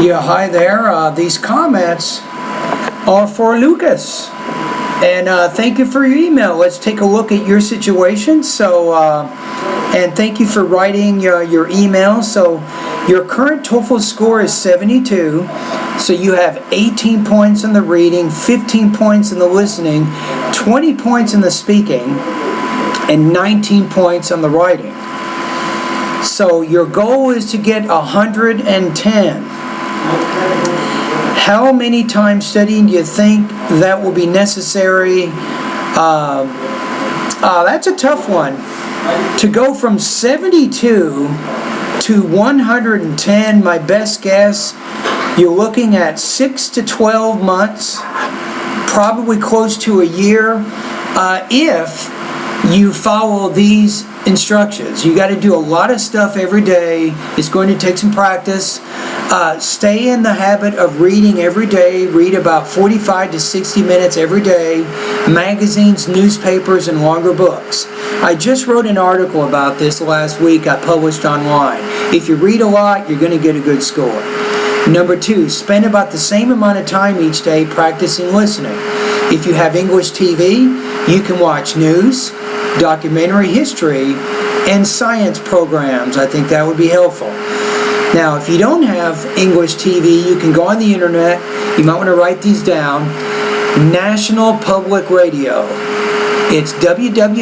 Yeah, hi there. These comments are for Lucas. And thank you for your email. Let's take a look at your situation. And thank you for writing your email. So your current TOEFL score is 72. So you have 18 points in the reading, 15 points in the listening, 20 points in the speaking, and 19 points on the writing. So your goal is to get 110. How many times studying do you think that will be necessary? That's a tough one. To go from 72 to 110, my best guess, you're looking at 6 to 12 months, probably close to a year, if you follow these instructions. You got to do a lot of stuff every day. It's going to take some practice. Stay in the habit of reading every day. Read about 45 to 60 minutes every day. Magazines, newspapers, and longer books. I just wrote an article about this last week I published online. If you read a lot, you're going to get a good score. Number 2, spend about the same amount of time each day practicing listening. If you have English TV, you can watch news, documentary history, and science programs. I think that would be helpful. Now, if you don't have English TV, you can go on the internet. You might want to write these down. National Public Radio. It's www.npr.org.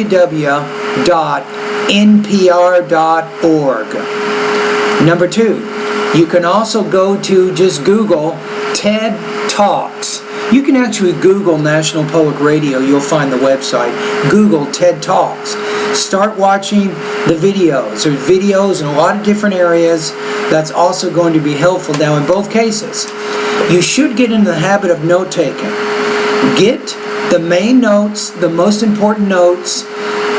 Number 2, you can also go to just Google TED Talks. You can actually Google National Public Radio. You'll find the website. Google TED Talks. Start watching the videos. There's videos in a lot of different areas. That's also going to be helpful. Now, in both cases, you should get into the habit of note-taking. Get the main notes, the most important notes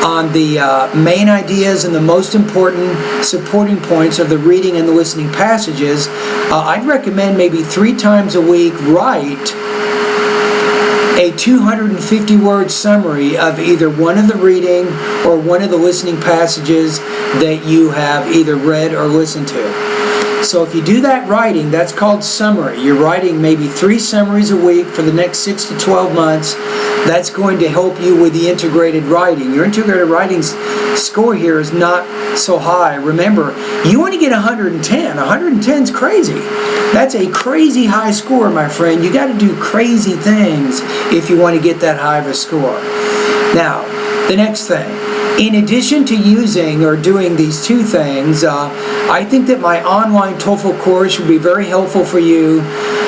on the main ideas and the most important supporting points of the reading and the listening passages. I'd recommend maybe 3 times a week write a 250-word summary of either one of the reading or one of the listening passages that you have either read or listened to. So if you do that writing, that's called summary. You're writing maybe 3 summaries a week for the next 6 to 12 months. That's going to help you with the integrated writing. Your integrated writing score here is not so high. Remember, you want to get 110. 110 is crazy. That's a crazy high score, my friend. You got to do crazy things if you want to get that high of a score. Now, the next thing. In addition to using or doing these 2 things, I think that my online TOEFL course would be very helpful for you.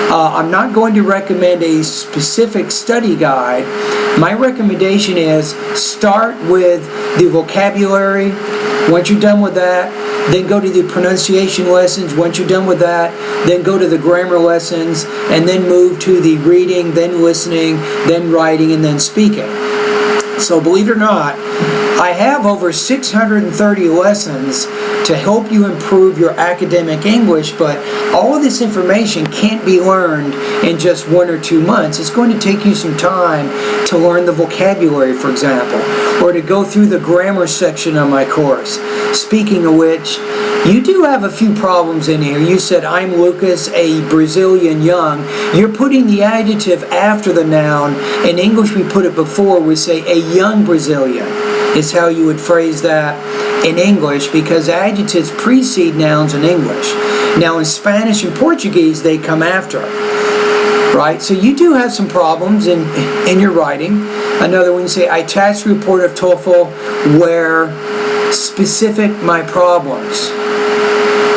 I'm not going to recommend a specific study guide. My recommendation is start with the vocabulary. Once you're done with that, then go to the pronunciation lessons. Once you're done with that, then go to the grammar lessons, and then move to the reading, then listening, then writing, and then speaking. So believe it or not, I have over 630 lessons to help you improve your academic English, but all of this information can't be learned in just 1 or 2 months. It's going to take you some time to learn the vocabulary, for example, or to go through the grammar section of my course. Speaking of which, you do have a few problems in here. You said, I'm Lucas, a Brazilian young. You're putting the adjective after the noun. In English, we put it before. We say, a young Brazilian is how you would phrase that in English, because adjectives precede nouns in English. Now, in Spanish and Portuguese, they come after. Right? So you do have some problems in your writing. Another one, you say, I attached a report of TOEFL where specific my problems.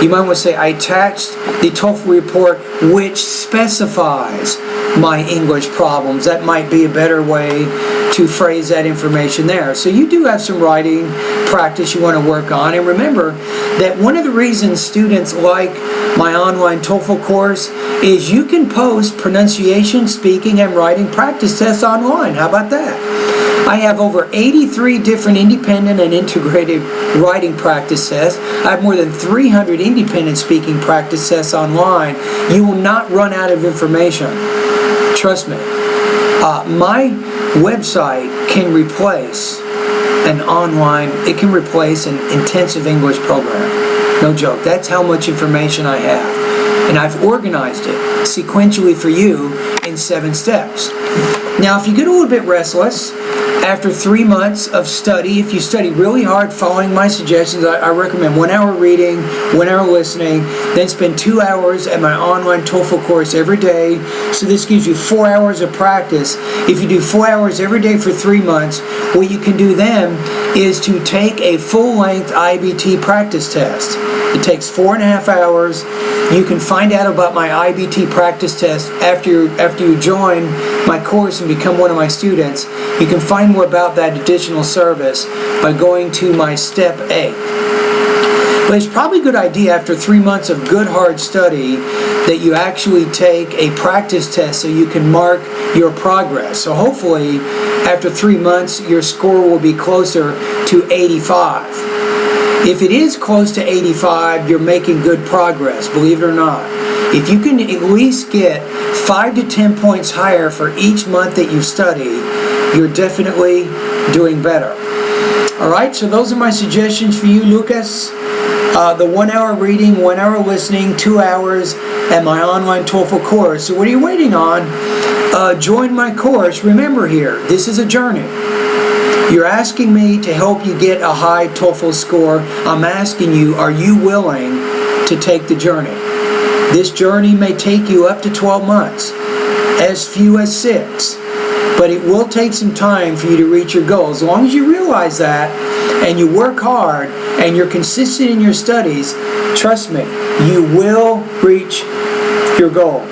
You might want to say, I attached the TOEFL report which specifies my English problems. That might be a better way to phrase that information there. So you do have some writing practice you want to work on. And remember that one of the reasons students like my online TOEFL course is you can post pronunciation, speaking, and writing practice tests online. How about that? I have over 83 different independent and integrated writing practice tests. I have more than 300 independent speaking practice tests online. You will not run out of information. Trust me. My website can replace an intensive English program. No joke. That's how much information I have. And I've organized it sequentially for you in 7 steps. Now, if you get a little bit restless, after 3 months of study, if you study really hard following my suggestions, I recommend 1 hour reading, 1 hour listening, then spend 2 hours at my online TOEFL course every day. So this gives you 4 hours of practice. If you do 4 hours every day for 3 months, what you can do then is to take a full-length IBT practice test. It takes 4.5 hours. You can find out about my IBT practice test after you join my course and become one of my students. You can find more about that additional service by going to my Step A. But it's probably a good idea after 3 months of good hard study that you actually take a practice test so you can mark your progress. So hopefully after 3 months your score will be closer to 85. If it is close to 85, you're making good progress, believe it or not. If you can at least get 5 to 10 points higher for each month that you study, you're definitely doing better. Alright, so those are my suggestions for you, Lucas. The 1 hour reading, 1 hour listening, 2 hours at my online TOEFL course. So what are you waiting on? Join my course. Remember here, this is a journey. You're asking me to help you get a high TOEFL score. I'm asking you, are you willing to take the journey? This journey may take you up to 12 months, as few as 6, but it will take some time for you to reach your goal. As long as you realize that and you work hard and you're consistent in your studies, trust me, you will reach your goal.